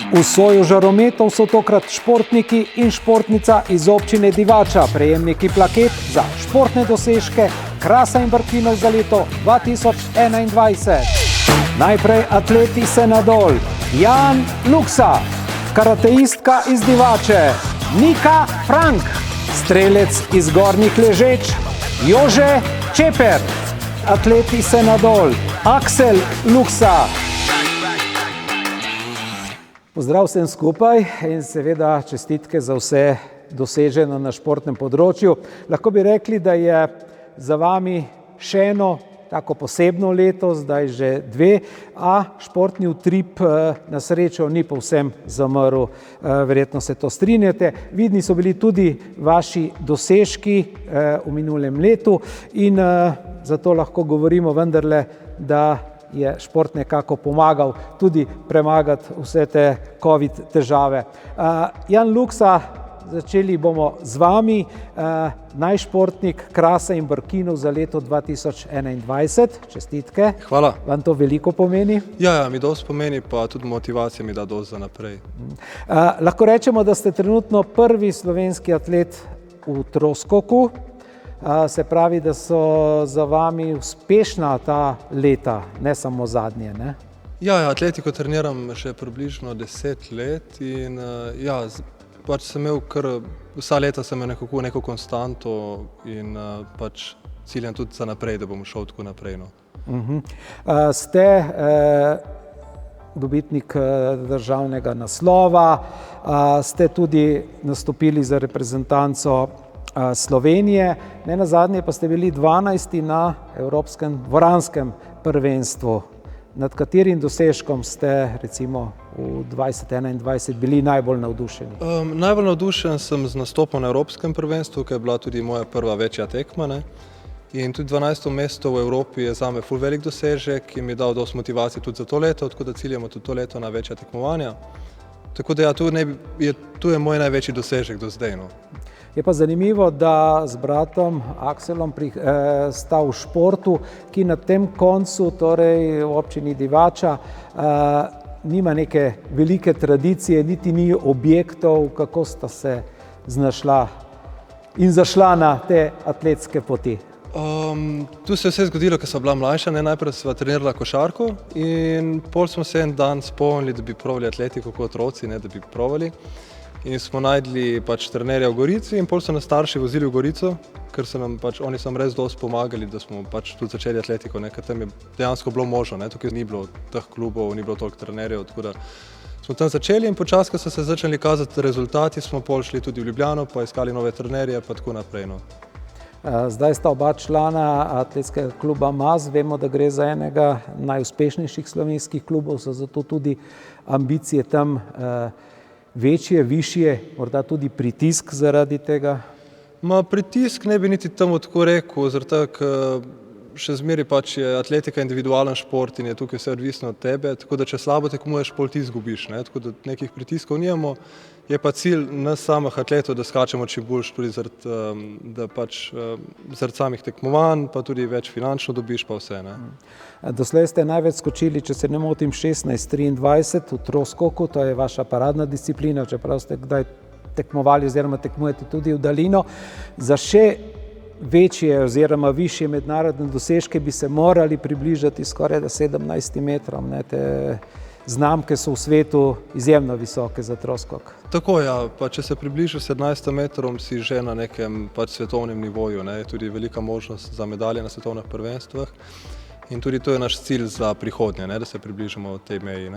V soju žarometov so tokrat športniki in športnica iz občine Divača, prejemniki plaket za športne dosežke Krasa in Brkinov za leto 2021. Najprej atleti Senadol, Jan Luksa, karateistka iz Divače, Nika Frank, strelec iz Gornjih Ležeč, Jože Čeper, atleti Senadol, Aksel Luksa. Pozdrav vsem skupaj in seveda čestitke za vse doseženo na športnem področju. Lahko bi rekli, da je za vami še eno tako posebno leto, zdaj že dve, a športni utrip na srečo ni povsem zamrl. Verjetno se to strinjate. Vidni so bili tudi vaši dosežki v minulem letu in zato lahko govorimo vendarle, da je šport nekako pomagal tudi premagati vse te COVID težave. Jan Luksa, začeli bomo z vami, najšportnik Krasa in Brkinov za leto 2021. Čestitke. Hvala. Vam to veliko pomeni? Ja, mi dosti pomeni, pa tudi motivacija mi da dosti za naprej. Lahko rečemo, da ste trenutno prvi slovenski atlet v troskoku. Se pravi, da so za vami uspešna ta leta, ne samo zadnje, ne? Ja, atletiko treniram še približno 10 let in pač sem imel vsa leta sem imel nekako neko konstanto in pač ciljem tudi za naprej, da bom šel tako naprej. Ste dobitnik državnega naslova, ste tudi nastopili za reprezentanco Slovenije, ne nazadnje pa ste bili 12. na Evropskem dvoranskem prvenstvu. Nad katerim dosežkom ste recimo v 2021 bili najbolj navdušeni? Najbolj navdušen sem z nastopom na Evropskem prvenstvu, ki je bila tudi moja prva večja tekma. In tudi 12. mesto v Evropi je zame ful velik dosežek in mi je dal dosti motivacije tudi za to leto, tako da ciljamo tudi to leto na večja tekmovanja. Tako da tu je moj največji dosežek do zdaj. Je pa zanimivo, da z bratom Akselom sta v športu, ki na tem koncu, torej v občini Divača, nima neke velike tradicije, niti ni objektov, kako sta se znašla in zašla na te atletske poti. Tu se je vse zgodilo, ko sva bila mlajša, najprej sva trenirala košarko in pol smo se en dan spomnili, da bi provali atletiko kot otroci, da bi provali. In smo najdli trenerja v Gorici in pol so nas starši vozili v Gorico, ker so nam oni so nam res dosti pomagali, da smo tudi začeli atletiko, ker tam je dejansko bilo možno, tukaj ni bilo teh klubov, ni bilo toliko trenerjev, tako da smo tam začeli in počasi, ko so se začeli kazati rezultati, smo pol šli tudi v Ljubljano, pa iskali nove trenerje, pa tako naprej. Zdaj sta oba člana atletskega kluba Maz, vemo, da gre za enega najuspešnejših slovenskih klubov, so zato tudi ambicije tam večje, višje, morda tudi pritisk zaradi tega? Pritisk ne bi niti temu tako rekel, zaradi tega, ker še zmeraj je atletika individualen šport in je tukaj vse odvisno od tebe, tako da če slabo tekmuješ, pol ti izgubiš, tako da nekih pritiskov nimamo. Je pa cilj nas samih atletov, da skačemo čim boljš tudi zaradi samih tekmovanj, pa tudi več finančno dobiš, pa vse. Doslej ste največ skočili, če se ne motim, 16:23 v troskoku, to je vaša paradna disciplina, čeprav ste kdaj tekmovali oziroma tekmujete tudi v daljino. Za še večje oziroma višje mednarodne dosežke bi se morali približati skoraj 17 metrom. Te znamke so v svetu izjemno visoke za troskok. Tako, pa če se približaš 17 metrom, si že na nekem svetovnem nivoju. Je tudi velika možnost za medalje na svetovnih prvenstvih in tudi to je naš cilj za prihodnje, da se približamo tej meji.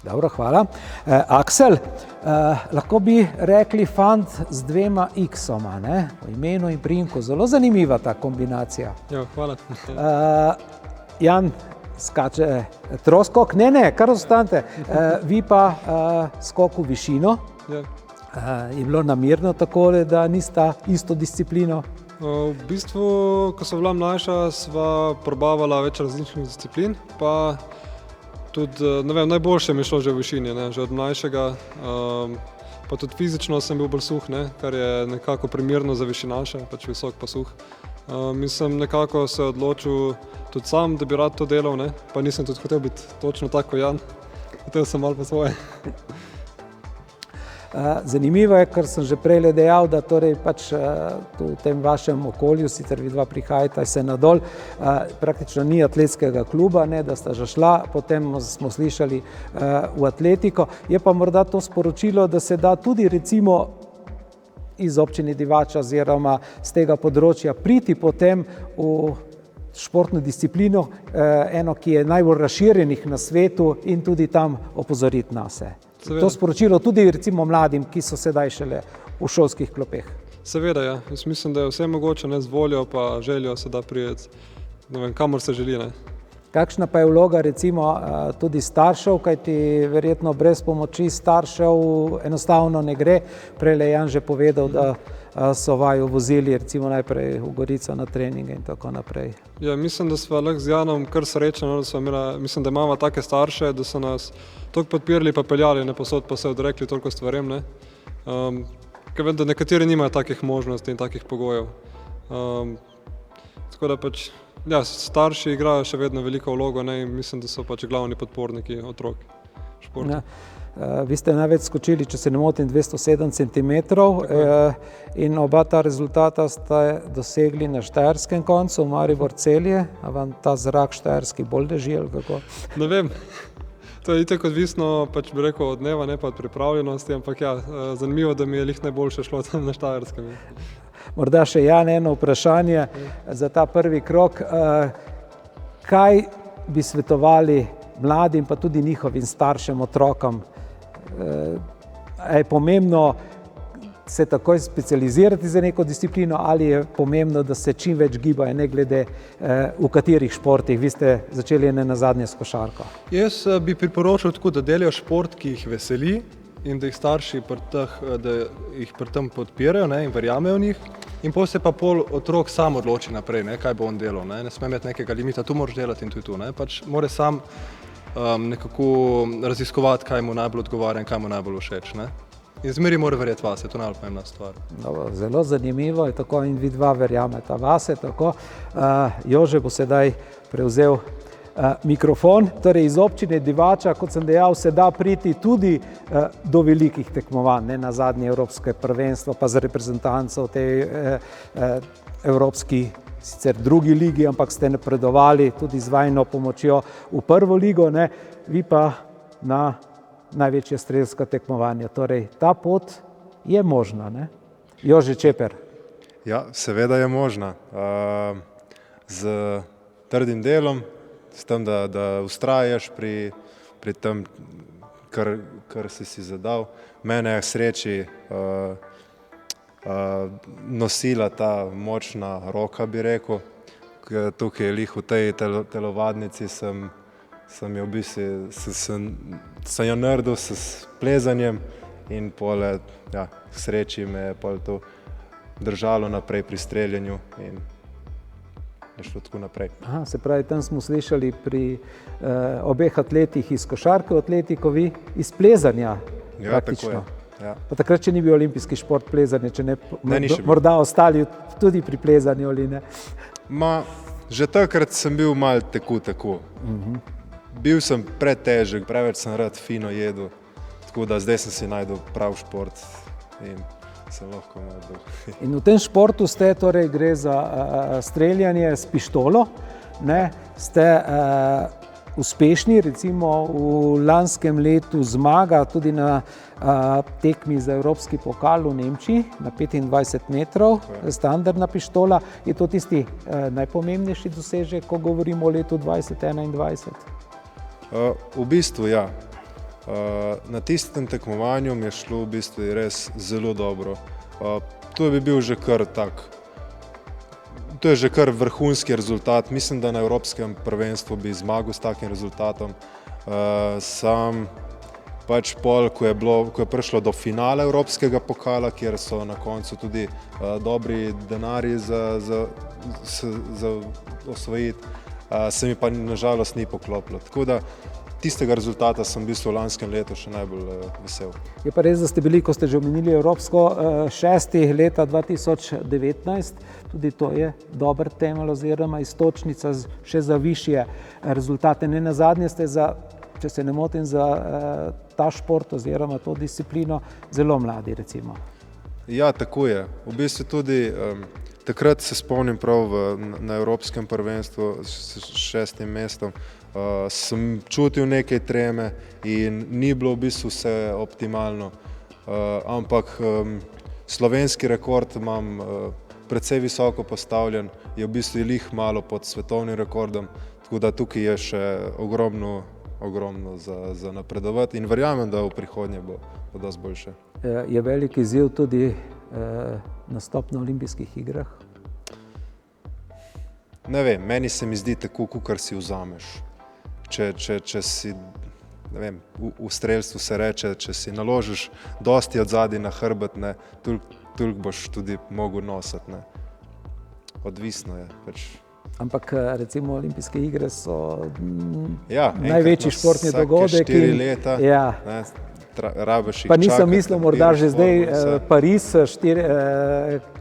Dobro, hvala. Aksel, lahko bi rekli fant z 2 X-oma, v imenu in priimku. Zelo zanimiva ta kombinacija. Ja, hvala. Jan skače troskok, ne, kar ostanite. Vi pa skok v višino. Ja. Je bilo namerno takole, da nista isto disciplino? V bistvu, ko sem bila mlajša, sva probavala več različnih disciplin, pa tudi, najboljše mi je šlo že v višini, že od mlajšega. Pa tudi fizično sem bil bolj suh, kar je nekako primerno za višinaša, visok pa suh. Mislim, nekako se odločil tudi sam, da bi rad to delal, pa nisem tudi hotel biti točno tako kot Jan. hotel sem malo po svoje. Zanimivo je, kar sem že prej dejal, da torej pač tu v tem vašem okolju, sicer vidva prihajata se nadol, praktično ni atletskega kluba, ne, da sta že šla, potem smo slišali v atletiko. Je pa morda to sporočilo, da se da tudi recimo iz občine Divača oziroma z tega področja priti potem v športno disciplino, eno, ki je najbolj razširjenih na svetu in tudi tam opozoriti nase. To sporočilo tudi recimo mladim, ki so sedaj šele v šolskih klopeh. Seveda, ja. Jaz mislim, da je vse mogoče, ne, z voljo pa željo se da prijeti, ne vem, kamor se želi, ne. Kakšna pa je vloga recimo tudi staršev, kajti verjetno brez pomoči staršev enostavno ne gre. Prej je Jan že povedal, da so vaju vozili recimo najprej v Gorico na treninge in tako naprej. Ja, mislim, da sva lahko z Janom kar srečni, da sva imela, mislim, da imamo take starše, da so nas toliko podpirali pa peljali, ne posod pa se odrekli toliko stvarem, ne. Ker vem, da nekateri nimajo takih možnosti in takih pogojev. Tako da pač, ja, starši igrajo še vedno veliko vlogo, ne, in mislim, da so pač glavni podporniki otrok športa. Ja. Vi ste največ skočili, če se ne motim, 207 cm in oba ta rezultata ste dosegli na štajerskem koncu, Maribor Celje. A vam ta zrak štajerski bolj drži ali kako? Ne vem. To je itak odvisno, pač bi rekel, od dneva, ne pa od pripravljenosti, ampak ja, zanimivo, da mi je lih najboljše šlo tam na Štajerskem. Morda še Jan eno vprašanje za ta prvi krog. Kaj bi svetovali mladim pa tudi njihovim staršem, otrokom? Je pomembno se takoj specializirati za neko disciplino ali je pomembno, da se čim več gibajo, ne glede v katerih športih? Vi ste začeli nenazadnje s košarko. Jaz bi priporočal tako, da delajo šport, ki jih veseli in da jih starši da jih pri tem podpirajo, ne, in verjamejo v njih. In potem se pa pol otrok sam odloči naprej, ne, kaj bo on delal. Ne sme imeti nekega limita, tu moraš delati in tu je tu. Ne. Pač mora sam nekako raziskovati, kaj mu najbolj odgovarja in kaj mu najbolj všeč. Ne. In zmeri mora verjeti vase, to je najbolj pomembna stvar. Dobro, zelo zanimivo je tako in vi dva verjameta vase. Tako. Jože bo sedaj prevzel mikrofon. Torej iz občine Divača, kot sem dejal, se da priti tudi do velikih tekmovanj, ne nazadnje Evropsko prvenstvo, pa za reprezentanco v tej evropski, sicer drugi ligi, ampak ste napredovali tudi z vajino pomočjo v prvo ligo, ne? Vi pa na največje strelska tekmovanja. Torej, ta pot je možna, ne? Jože Čeper. Ja, seveda je možna. Z trdim delom, s tem, da vztrajaš pri tem, kar si zadal. Mene je sreči nosila ta močna roka, bi rekel. Tukaj lih v tej telovadnici sem jo v bistvu, sem jo naredil s plezanjem in pole, ja, sreči me je pol to držalo naprej pri streljanju in je šlo tako naprej. Aha, se pravi, tam smo slišali pri obeh atletih iz košarke, atletiko, vi iz plezanja praktično. Ja, tako je. Ja. Pa takrat, če ni bil olimpijski šport plezanje, če ne morda ostali tudi pri plezanju ali ne? Že takrat sem bil malo tako. Bil sem pretežek, preveč sem rad fino jedel, tako da zdaj sem si najdel prav šport in sem lahko naredil. In v tem športu ste, torej gre za streljanje s pištolo, ne, ste uspešni, recimo v lanskem letu zmaga tudi na tekmi za Evropski pokal v Nemčiji na 25 metrov, standardna pištola. Je to tisti najpomembnejši dosežek, ko govorimo o letu 2021? V bistvu ja. Na tistem tekmovanju mi je šlo v bistvu res zelo dobro. To bi bil že kar tak. To je že kar vrhunski rezultat. Mislim, da na Evropskem prvenstvu bi zmagal s takim rezultatom. Sam pač pol, ko je prišlo do finala Evropskega pokala, kjer so na koncu tudi dobri denarji za osvojiti, se mi pa nažalost ni poklopilo. Tako da tistega rezultata sem v bistvu v lanskem letu še najbolj vesel. Je pa res, da ste bili, ko ste že omenili Evropsko, šesti leta 2019, tudi to je dober temelj oziroma iztočnica še za višje rezultate. Ne nazadnje ste za če se ne motim, za ta šport oziroma to disciplino zelo mladi recimo. Ja, tako je. V bistvu tudi takrat se spomnim prav na Evropskem prvenstvu s 6. mestom, sem čutil nekaj treme in ni bilo v bistvu vse optimalno, ampak slovenski rekord imam precej visoko postavljen, je v bistvu lih malo pod svetovnim rekordom, tako da tukaj je še ogromno za napredovati in verjamem, da v prihodnje bo dosti boljše. Je velik izziv tudi nastop na olimpijskih igrah? Ne vem, meni se mi zdi tako, kakor si vzameš. Če si, ne vem, v strelstvu se reče, če si naložiš dosti od zadaj na hrbet, toliko boš tudi mogel nositi. Ne. Odvisno je. Ampak recimo olimpijske igre so ja, največji športni dogodek. 4 leta. Ja. Ne, rabiš jih pa nisem čakati, mislil morda že zdaj Pariz,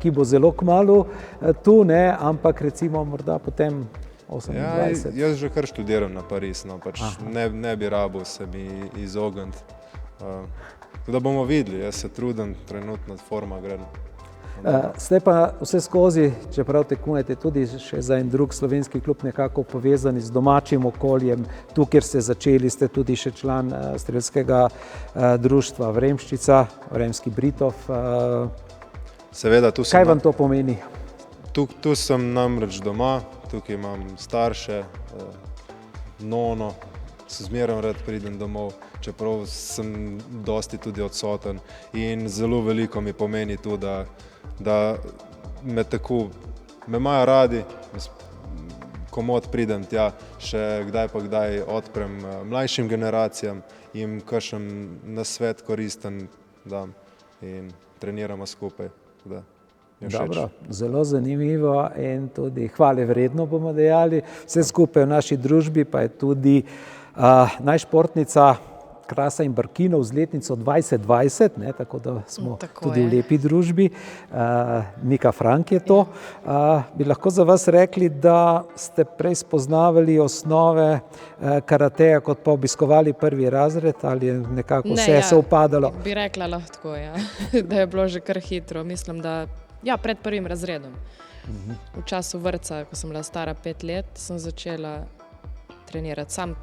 ki bo zelo kmalu tu, ne, ampak recimo morda potem 28. Ja, jaz že kar študiram na Pariz, no, pač ne bi rabil se mi izogniti. Da bomo videli, jaz se trudim, trenutno forma gre. Ste pa vse skozi, čeprav tekmujete tudi še za en drug slovenski klub, nekako povezani z domačim okoljem, tu, kjer ste začeli, ste tudi še član strelskega društva Vremščica, Vremski Britov. Seveda, kaj vam to pomeni? Tu sem namreč doma, tukaj imam starše, nono, se zmeraj rad pridem domov, čeprav sem dosti tudi odsoten in zelo veliko mi pomeni tu, da me imajo radi, komod pridem tja, še kdaj pa kdaj odprem mlajšim generacijam, jim kakšen nasvet koristen dam in treniramo skupaj. Dobro, zelo zanimivo in tudi hvale vredno bomo dejali. Vse skupaj v naši družbi pa je tudi najšportnica Krasa in Brkinov z letnico 2020, ne, tako da smo tudi v lepi družbi. Nika Frank je to. Bi lahko za vas rekli, da ste prej spoznavali osnove karateja, kot pa obiskovali prvi razred, ali je nekako vse sovpadalo? Bi rekla lahko, ja. Da je bilo že kar hitro. Mislim, da pred prvim razredom. V času vrtca, ko sem bila stara 5 let, sem začela trenirati sam.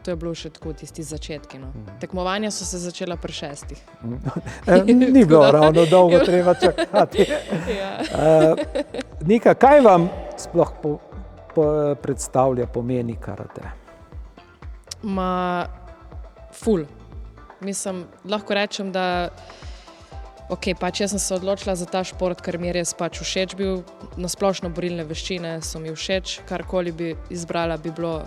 To je bilo še tako tisti začetki. No. Tekmovanja so se začela pri 6. Ni bilo ravno dolgo treba čakati. Nika, kaj vam sploh predstavlja, pomeni karate? Ful. Mislim, lahko rečem, da pač jaz sem se odločila za ta šport, ker mi je res pač všeč bil. Na splošno borilne veščine so mi všeč, karkoli bi izbrala, bi bilo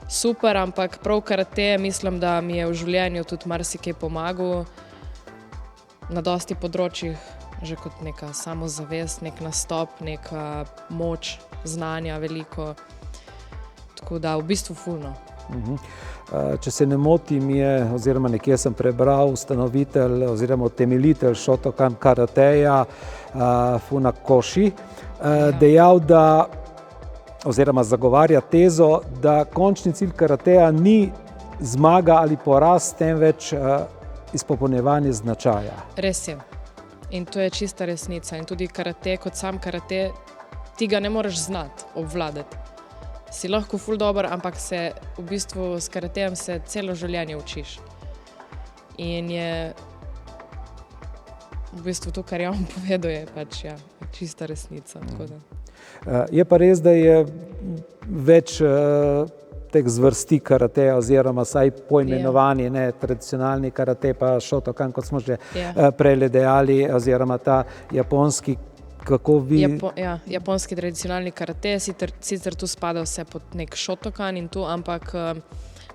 super, ampak prav karate mislim, da mi je v življenju tudi marsikaj pomagal na dosti področjih, že kot neka samozavest, nek nastop, neka moč, znanja veliko. Tako da v bistvu fulno. Če se ne motim, je, oziroma nekje sem prebral, ustanovitelj oziroma utemeljitelj Shotokan karateja Funakoshi dejal, da oziroma zagovarja tezo, da končni cilj karateja ni zmaga ali poraz, temveč izpopolnjevanje značaja. Res je. In to je čista resnica. In tudi karate, kot sam karate, ti ga ne moreš znati, obvladati. Si lahko ful dober, ampak se v bistvu s karatejem se celo življenje učiš. In je v bistvu to, kar je on povedal, je pač čista resnica. Tako da. Je pa res, da je več teh zvrsti karateja oziroma saj poimenovanje, ne, tradicionalni karate pa Shotokan, kot smo že prej dejali, oziroma ta japonski, kako vi... Japonski tradicionalni karate, sicer tu spada vse pod nek Shotokan in tu, ampak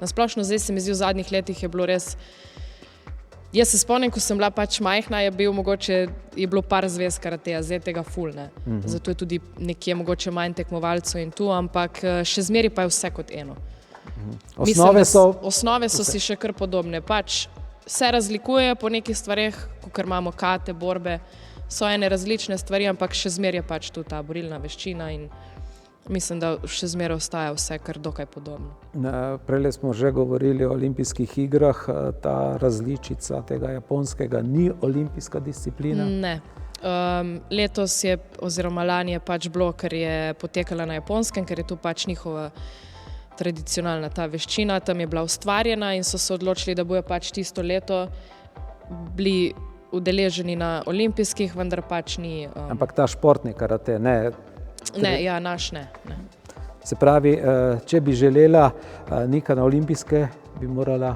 nasplošno zdaj se mi zdi v zadnjih letih je bilo res. Jaz se spomnim, ko sem bila pač majhna, je bilo par zvez karateja, zdaj tega ful, ne. Zato je tudi nekje mogoče manj tekmovalcev in tu, ampak še zmeri pa je vse kot eno. Osnove so si še kar podobne. Pač se razlikuje po nekih stvareh, kakor imamo kate, borbe, so ene različne stvari, ampak še zmeri je pač tu ta borilna veščina in mislim, da še zmeraj ostaja vse kar dokaj podobno. Prejle smo že govorili o olimpijskih igrah, ta različica tega japonskega ni olimpijska disciplina. Ne. Letos je, oziroma lani je pač bilo, ker je potekala na Japonskem, ker je tu pač njihova tradicionalna ta veščina, tam je bila ustvarjena in so se odločili, da bojo pač tisto leto bili udeleženi na olimpijskih, vendar pač ni... Ampak ta športni karate, ne? Ne, ja, naš ne. Se pravi, če bi želela Nika na olimpijske, bi morala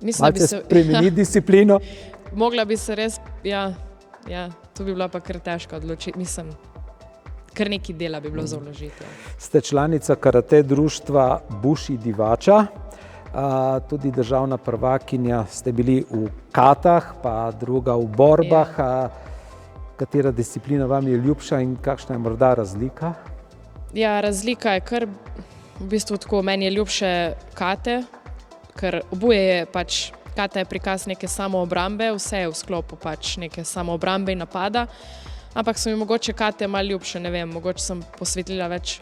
malce spremeniti disciplino? Mogla bi se res, ja, to bi bila pa kar težka odločitev. Mislim, kar nekaj dela bi bilo za vložiti. Ste članica karate društva Buši Divača, tudi državna prvakinja, ste bili v katah, pa druga v borbah. Katera disciplina vam je ljubša in kakšna je morda razlika? Ja, razlika je kar, v bistvu tako, meni je ljubše kate, ker oboje je pač, kata je prikaz neke samoobrambe, vse je v sklopu pač neke samoobrambe in napada, ampak so mi mogoče kate malo ljubše, ne vem, mogoče sem posvetila več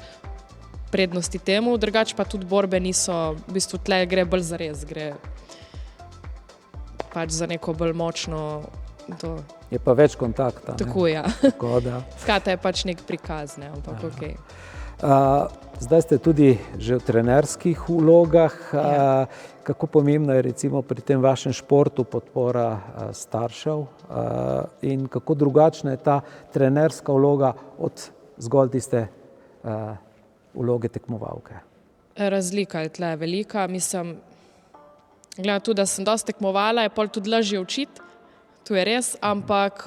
prednosti temu, drugače pa tudi borbe niso, v bistvu tle gre bolj zares, gre pač za neko bolj močno to. Je pa več kontakta. Tako, ja. Tako, da. Kata je pač nek prikaz, ne, ampak okej. Zdaj ste tudi že v trenerskih vlogah. Kako pomembna je recimo pri tem vašem športu podpora staršev in kako drugačna je ta trenerska vloga od zgolj tiste vloge tekmovalke? Razlika je tle velika. Mislim, glede tudi, da sem dosti tekmovala, je pol tudi lažje učiti, to je res, ampak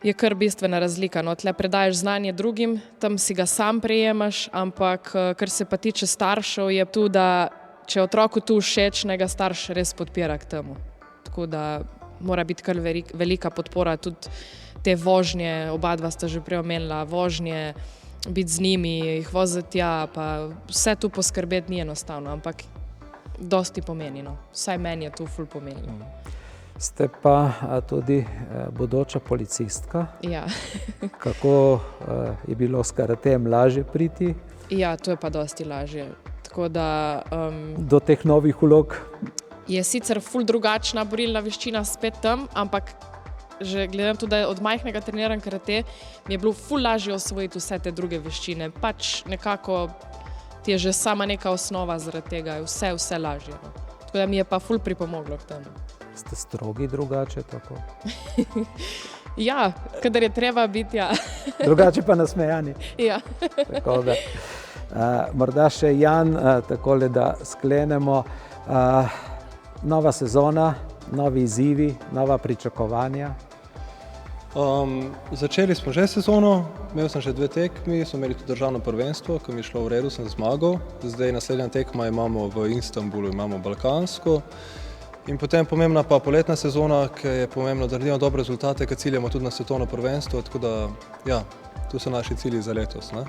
je kar bistvena razlika. No, tle predajaš znanje drugim, tam si ga sam prejemaš, ampak kar se pa tiče staršev, je tu, da če otroku tu všeč, naj ga starš res podpira k temu. Tako da mora biti kar velika podpora, tudi te vožnje, oba dva sta že prej omenila, vožnje, biti z njimi, jih voziti tja, pa vse tu poskrbeti ni enostavno, ampak dosti pomeni, no. Vsaj meni je tu ful pomenilo. Ste pa tudi bodoča policistka. Ja. Kako je bilo s karatejem lažje priti? Ja, to je pa dosti lažje. Tako da... Do teh novih vlog? Je sicer ful drugačna borilna veščina spet tam, ampak že glede na to, da od majhnega treniram karate, mi je bilo ful lažje osvojiti vse te druge veščine. Pač nekako ti je že sama neka osnova zaradi tega, je vse lažje. No. Tako da mi je pa ful pripomoglo k temu. Ste strogi drugače tako? Ja, kadar je treba biti, ja. Drugače pa nasmejani. Ja. Tako da. Morda še Jan, takole da sklenemo. Nova sezona, novi izzivi, nova pričakovanja. Začeli smo že sezono, imel sem že 2 tekmi, smo imeli tudi državno prvenstvo, ko mi je šlo v redu, sem zmagal. Zdaj naslednja tekma imamo v Istanbulu, imamo balkansko. In potem pomembna pa poletna sezona, ki je pomembno, da naredimo dobre rezultate, ki ciljamo tudi na svetovno prvenstvo, tako da, ja, tu so naši cilji za letos, ne?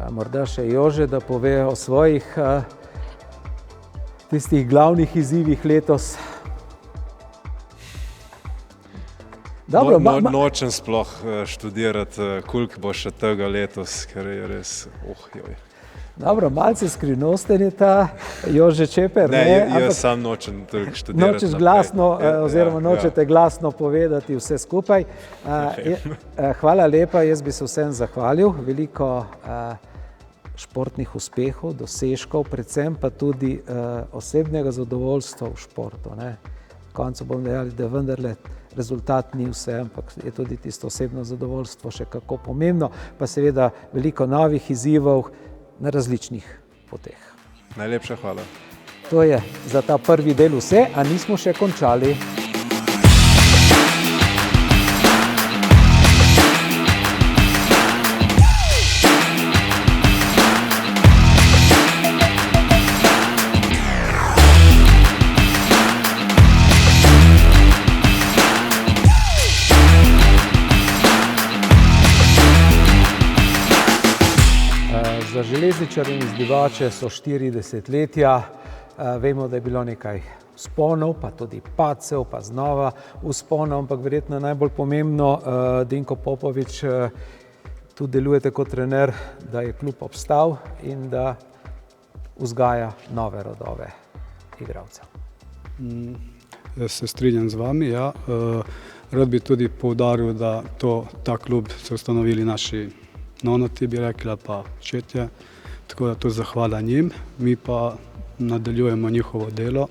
Morda še Jože, da pove o svojih tistih glavnih izzivih letos. Dobro, nočem sploh študirati, koliko bo še tega letos, ker je res, joj. Dobro, malce skrivnosten je ta Jože Čeper. Jaz sam nočem študirati. Nočeš glasno, oziroma nočete glasno povedati vse skupaj. Hvala lepa, jaz bi se vsem zahvalil. Veliko športnih uspehov, dosežkov, predvsem pa tudi osebnega zadovoljstva v športu. Na koncu bom dejal, da vendarle rezultat ni vse, ampak je tudi tisto osebno zadovoljstvo še kako pomembno, pa seveda veliko novih izzivov na različnih poteh. Najlepša hvala. To je za ta prvi del vse, a nismo še končali. Za železničarje in izdivače so 4 desetletja. Vemo, da je bilo nekaj vzponov, pa tudi padcev, pa znova vzponov, ampak verjetno najbolj pomembno, Dinko Popovič, tudi delujete kot trener, da je klub obstal in da vzgaja nove rodove igralcev. Jaz se strinjam z vami, ja. Rad bi tudi poudaril, da ta klub so ustanovili naši nonoti, bi rekli, pa šetje, tako da to zahvala njim. Mi pa nadaljujemo njihovo delo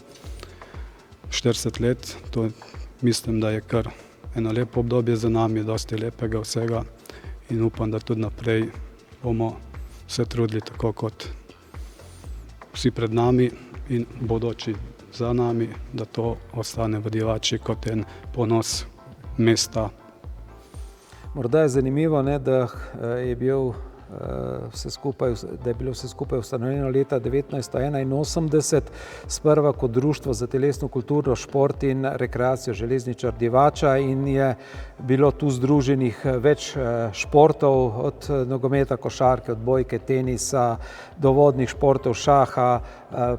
40 let, to mislim, da je kar eno lepo obdobje za nami, dosti lepega vsega in upam, da tudi naprej bomo se trudili tako kot vsi pred nami in bodoči za nami, da to ostane v Divači kot en ponos mesta. Morda je zanimivo, ne, da je bilo vse skupaj ustanovljeno leta 1981, sprva kot Društvo za telesno kulturo, šport in rekreacijo Železničar Divača in je bilo tu združenih več športov, od nogometa, košarke, odbojke, tenisa, do vodnih športov, šaha,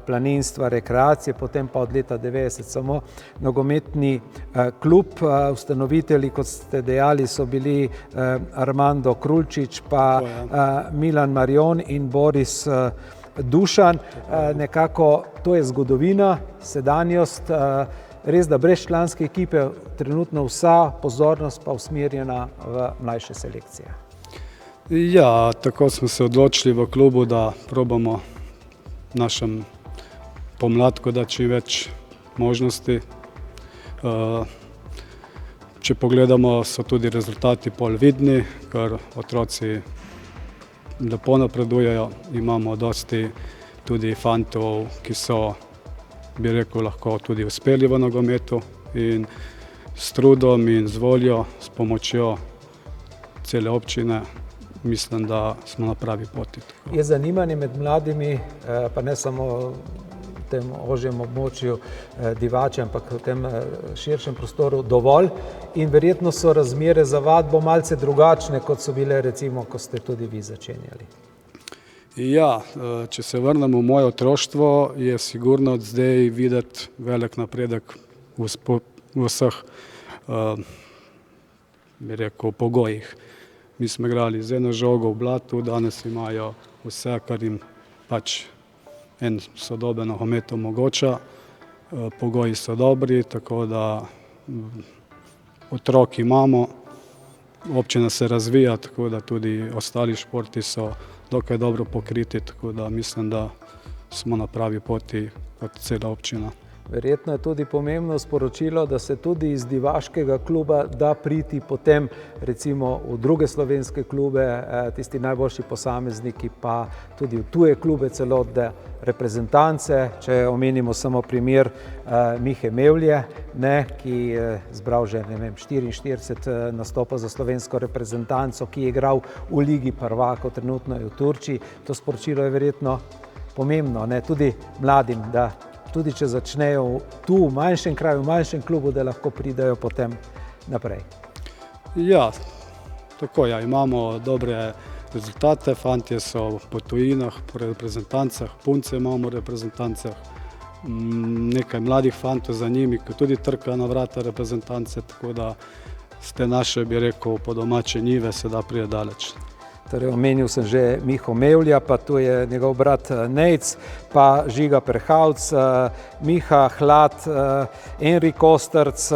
planinstva, rekreacije, potem pa od leta 90 samo nogometni klub. Ustanovitelji, kot ste dejali, so bili Armando Krulčič, pa Milan Marjon in Boris Dušan. Nekako to je zgodovina, sedanjost, res da brez članske ekipe trenutno vsa pozornost pa usmerjena v mlajše selekcije. Ja, tako smo se odločili v klubu, da probamo našem pomladku dati čim več možnosti. Če pogledamo, so tudi rezultati pol vidni, ker otroci lepo napredujejo. Imamo dosti tudi fantov, ki so, bi rekel, lahko tudi uspeli v nogometu in s trudom in z voljo, s pomočjo cele občine, mislim, da smo na pravi poti. Je zanimanje med mladimi, pa ne samo v tem ožjem območju Divače, ampak v tem širšem prostoru dovolj in verjetno so razmere za vadbo malce drugačne, kot so bile recimo, ko ste tudi vi začenjali. Ja, če se vrnemo v moje otroštvo, je sigurno zdaj videti velik napredek v vseh, bi rekel, pogojih. Mi smo igrali z eno žogo v blatu, danes imajo vse, kar jim pač en sodoben nogomet omogoča. Pogoji so dobri, tako da otrok imamo, občina se razvija, tako da tudi ostali športi so dokaj dobro pokriti, tako da mislim, da smo na pravi poti kot cela občina. Verjetno je tudi pomembno sporočilo, da se tudi iz divaškega kluba da priti potem recimo v druge slovenske klube, tisti najboljši posamezniki pa tudi v tuje klube, celotne reprezentance. Če omenimo samo primer Mihe Mevlje, ki je zbral že 44 nastopa za slovensko reprezentanco, ki je igral v Ligi prvakov, trenutno je v Turčiji. To sporočilo je verjetno pomembno, tudi mladim, da tudi če začnejo tu v manjšem kraju, v manjšem klubu, da lahko pridejo potem naprej. Ja, tako ja, imamo dobre rezultate, fantje so po tujinah, po reprezentancah, punce imamo v reprezentancah, nekaj mladih fantov za njimi, ki tudi trkajo na vrata reprezentance, tako da z te naše, bi rekel, po domače njive se da prije daleč. Torej, omenil sem že Miho Mevlja, pa tu je njegov brat Nejc, pa Žiga Perhavc, Miha Hlad, Enrik Ostrc,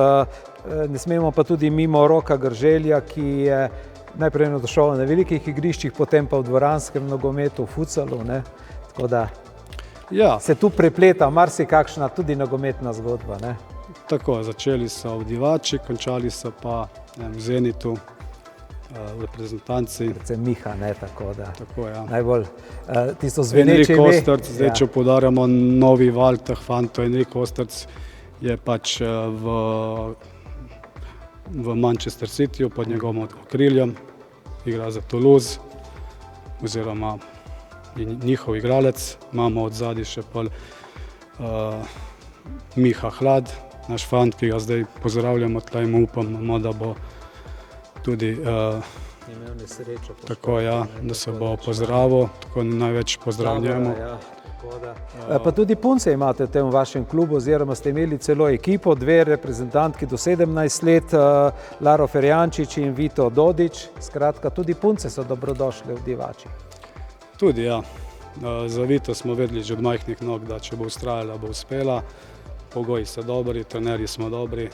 ne smemo pa tudi mimo Roka Grželja, ki je najprej došel na velikih igriščih, potem pa v dvoranskem nogometu, v futsalu, tako da se tu prepleta marsikakšna tudi nogometna zgodba. Tako, začeli so v Divači, končali so pa v Zenitu, v reprezentanci. Predvsem Miha, tako da tako, ja. Najbolj tisto zveneče ime. Enrik Ostrc, zdaj če podarjamo novi val teh fantov, Enrik Ostrc je pač v Manchester Cityju pod njegovim okriljem, igra za Toulouse, oziroma njihov igralec. Imamo od zadaj še Miha Hlad, naš fant, ki ga zdaj pozdravljamo, tle in upamo, da bo tudi imel nesrečo. Tako, ja, da se bo pozdravil, tako največ pozdrav njemu. Pa tudi punce imate v tem vašem klubu, oziroma ste imeli celo ekipo, 2 reprezentantki do 17 let, Laro Ferjančič in Vito Dodič. Skratka, tudi punce so dobrodošle v Divači. Tudi ja, za Vito smo vedeli že od majhnih nog, da če bo ustrajala, bo uspela. Pogoji so dobri, trenerji smo dobri,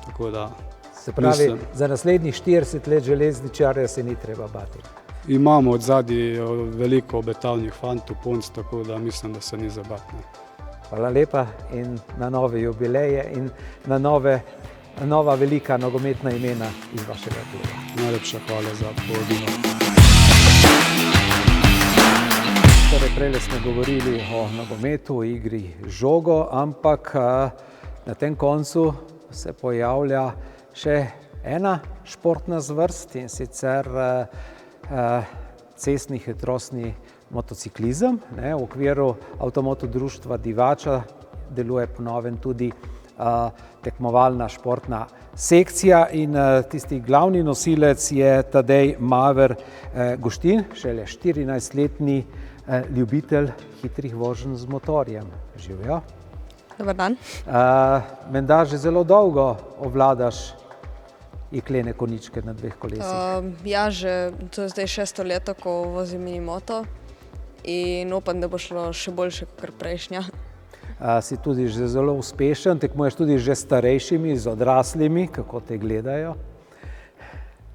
tako da Se pravi, mislim, za naslednjih 40 let železničarja se ni treba bati. imamo od zadnji veliko obetavnih fantov, punc, tako da mislim, da se ni za bati. Hvala lepa in na nove jubileje in na nova velika nogometna imena iz vašega kluba. Najlepša hvala za povabilo. Torej, prejle smo govorili o nogometu, o igri z žogo, ampak na tem koncu se pojavlja še ena športna zvrst, in sicer cestni hitrostni motociklizem. V okviru Avtomoto društva Divača deluje po novem tudi tekmovalna športna sekcija in tisti glavni nosilec je Tadej Maver Guštin, šele 14-letni ljubitelj hitrih voženj z motorjem. Živjo. Dobar dan. Menda že zelo dolgo obvladaš jeklene koničke na 2 kolesih. Ja, že to je zdaj 6. leto, ko vozim minimoto in upam, da bo šlo še boljše kot prejšnja. Si tudi že zelo uspešen, tekmuješ tudi že s starejšimi, z odraslimi, kako te gledajo?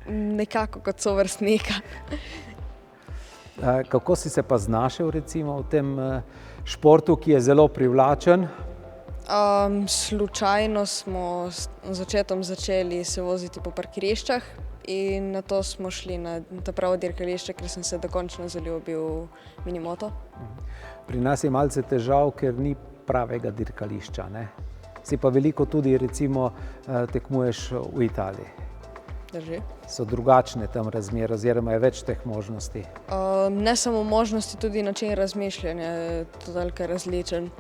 Nekako kot sovrstnika. Kako si se pa znašel recimo v tem športu, ki je zelo privlačen? Slučajno smo z začetkom začeli se voziti po parkiriščah in nato smo šli na to pravo dirkališče, ker sem se dokončno zaljubil v minimoto. Pri nas je malce težav, ker ni pravega dirkališča, ne? Si pa veliko tudi recimo tekmuješ v Italiji. Drži. So drugačne tam razmere, oziroma je več teh možnosti? Ne samo možnosti, tudi način razmišljanja je totalka različen.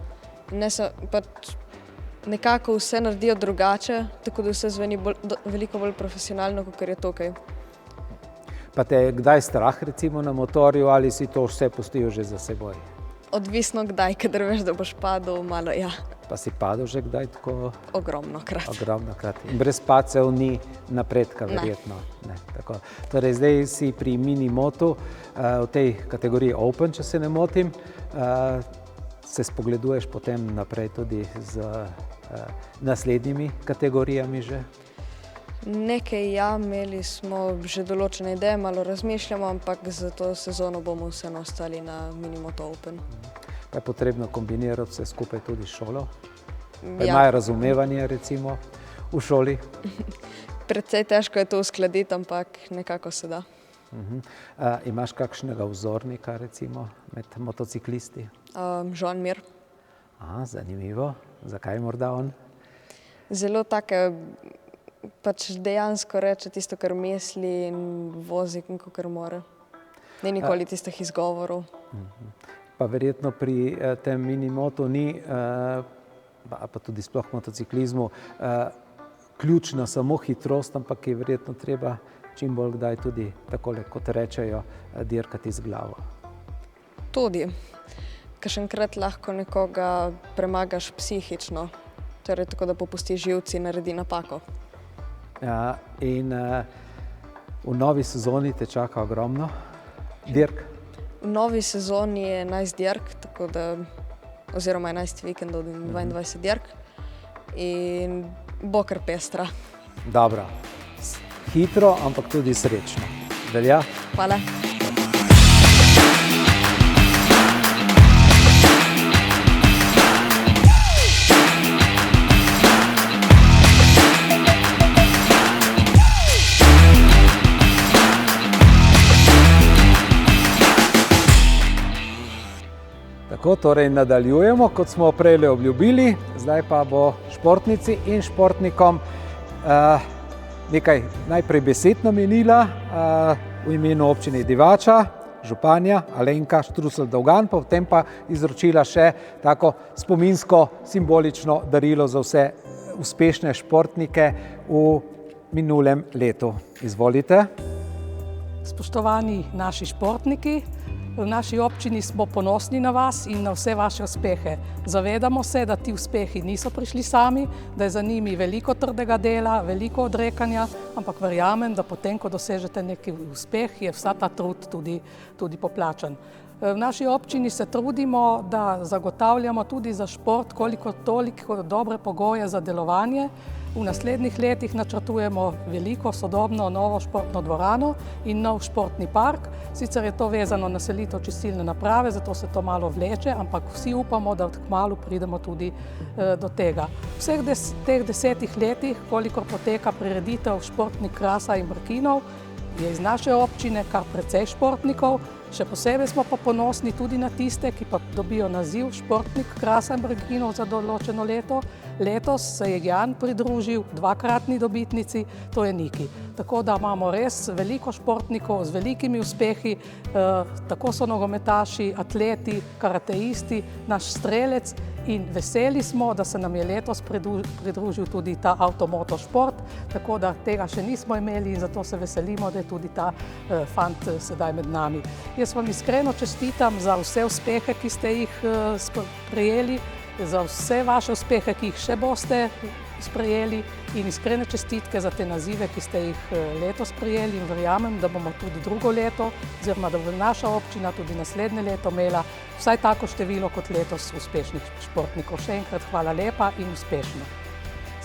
Nekako vse naredijo drugače, tako da vse zveni veliko bolj profesionalno, kot je tukaj. Pa te je kdaj strah recimo na motorju ali si to vse pustil že za seboj? Odvisno kdaj, kadar veš, da boš padel, malo ja. Pa si padel že kdaj tako? Ogromno krat. Ogromno krat. In brez padcev ni napredka, verjetno. Ne. Tako. Torej, zdaj si pri minimotu v tej kategoriji Open, če se ne motim. Se spogleduješ potem naprej tudi z naslednjimi kategorijami že? Nekaj ja, imeli smo že določene ideje, malo razmišljamo, ampak za to sezono bomo vseeno ostali na Minimoto Open. Pa je potrebno kombinirati vse skupaj tudi s šolo? Pa Ja. imajo razumevanje recimo v šoli? Precej težko je to uskladiti, ampak nekako se da. Imaš kakšnega vzornika recimo med motociklisti? Joan Mir. Zanimivo. Zakaj morda on? Zelo take, pač dejansko reče tisto, kar misli in vozi, kakor mora. Ni nikoli tistih izgovorov. Pa verjetno pri tem minimotu ni, pa tudi sploh motociklizmu, ključna samo hitrost, ampak je verjetno treba čim bolj kdaj tudi, takole kot rečejo, dirkati z glavo. Tudi. Kakšenkrat lahko nekoga premagaš psihično, torej tako, da popusti živci in naredi napako. In v novi sezoni te čaka ogromno dirk? V novi sezoni je 11 dirk, tako da, oziroma 11 vikendov in 22 dirk in bo kar pestra. Dobro. Hitro, ampak tudi srečno. Velja? Hvala. Tako, torej nadaljujemo, kot smo prej obljubili. Zdaj pa bo športnici in športnikom nekaj najprej besed namenila v imenu občine Divača, županja Alenka Štrukelj-Dolgan, potem pa izročila še tako spominsko, simbolično darilo za vse uspešne športnike v minulem letu. Izvolite. Spoštovani naši športniki, V naši občini smo ponosni na vas in na vse vaše uspehe. Zavedamo se, da ti uspehi niso prišli sami, da je za njimi veliko trdega dela, veliko odrekanja, ampak verjamem, da potem, ko dosežete neki uspeh, je vsa ta trud tudi poplačan. V naši občini se trudimo, da zagotavljamo tudi za šport koliko toliko dobre pogoje za delovanje. V naslednjih letih načrtujemo veliko sodobno novo športno dvorano in nov športni park. Sicer je to vezano na selitev čistilne naprave, zato se to malo vleče, ampak vsi upamo, da kmalu pridemo tudi do tega. Vseh teh 10 letih, kolikor poteka prireditev športnih Krasa in Brkinov, je iz naše občine kar precej športnikov. Še posebej smo pa ponosni tudi na tiste, ki pa dobijo naziv športnik Krasa in Brkinov za določeno leto. Letos se je Jan pridružil 2-kratni dobitnici, to je Niki. Tako da imamo res veliko športnikov z velikimi uspehi, tako so nogometaši, atleti, karateisti, naš strelec in veseli smo, da se nam je letos pridružil tudi ta avtomotošport, tako da tega še nismo imeli in zato se veselimo, da je tudi ta fant sedaj med nami. Jaz vam iskreno čestitam za vse uspehe, ki ste jih sprejeli, za vse vaše uspehe, ki jih še boste sprejeli in iskrene čestitke za te nazive, ki ste jih letos sprejeli in verjamem, da bomo tudi drugo leto, oziroma da bo naša občina tudi naslednje leto imela vsaj tako število kot letos uspešnih športnikov. Še enkrat hvala lepa in uspešno.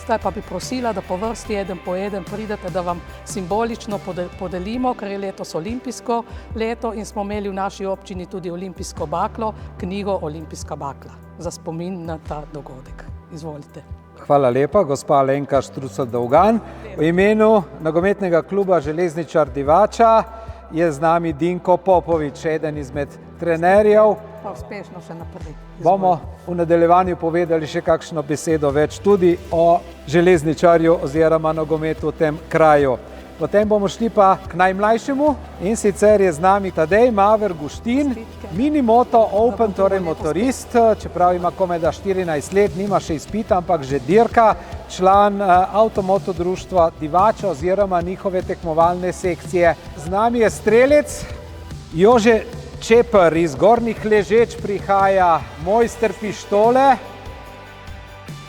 Zdaj pa bi prosila, da po vrsti eden po eden pridete, da vam simbolično podelimo, ker je letos olimpijsko leto in smo imeli v naši občini tudi olimpijsko baklo, knjigo Olimpijska bakla, za spomin na ta dogodek. Izvolite. Hvala lepa, gospa Alenka Štrucelj-Dolgan. V imenu nogometnega kluba Železničar Divača je z nami Dinko Popovič, eden izmed trenerjev. Pa uspešno še naprej. Bomo v nadaljevanju povedali še kakšno besedo več tudi o železničarju oziroma nogometu v tem kraju. Potem bomo šli pa k najmlajšemu in sicer je z nami Tadej Maver Guštin, Minimoto Open, torej motorist, čeprav ima komajda 14 let, nima še izpita, ampak že dirka, član avtomoto društva Divača oziroma njihove tekmovalne sekcije. Z nami je strelec Jože Čeper, iz Gornjih Ležeč prihaja mojster pištole,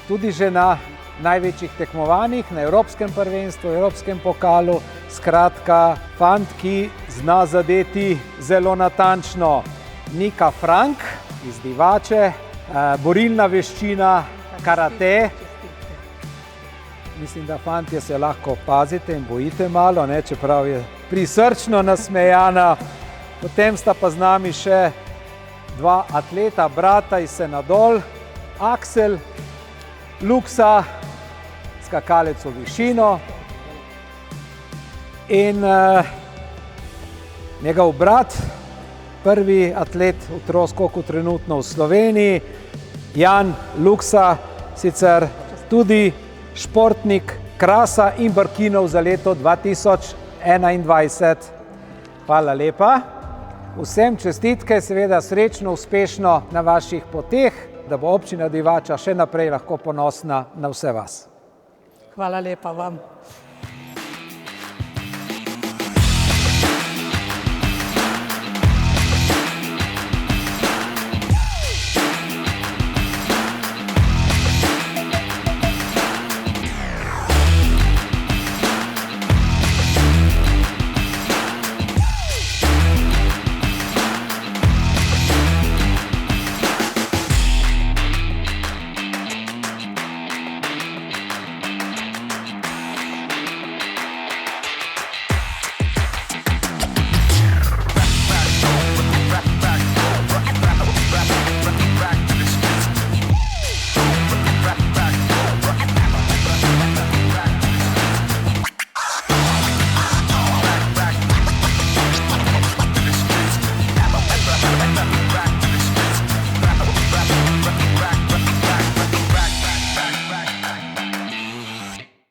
tudi že na največjih tekmovanjih, na Evropskem prvenstvu, Evropskem pokalu, skratka, fant, ki zna zadeti zelo natančno. Nika Frank iz Divače, borilna veščina, karate. Mislim, da fantje se lahko pazite in bojite malo, čeprav je prisrčno nasmejana. Potem sta pa z nami še 2 atleta, brata iz Senadol, Aksel Luksa, skakalec v višino, in njegov brat, prvi atlet v troskoku trenutno v Sloveniji, Jan Luksa, sicer tudi športnik Krasa in Brkinov za leto 2021. Hvala lepa. Vsem čestitke, seveda srečno, uspešno na vaših poteh, da bo občina Divača še naprej lahko ponosna na vse vas. Hvala lepa vam.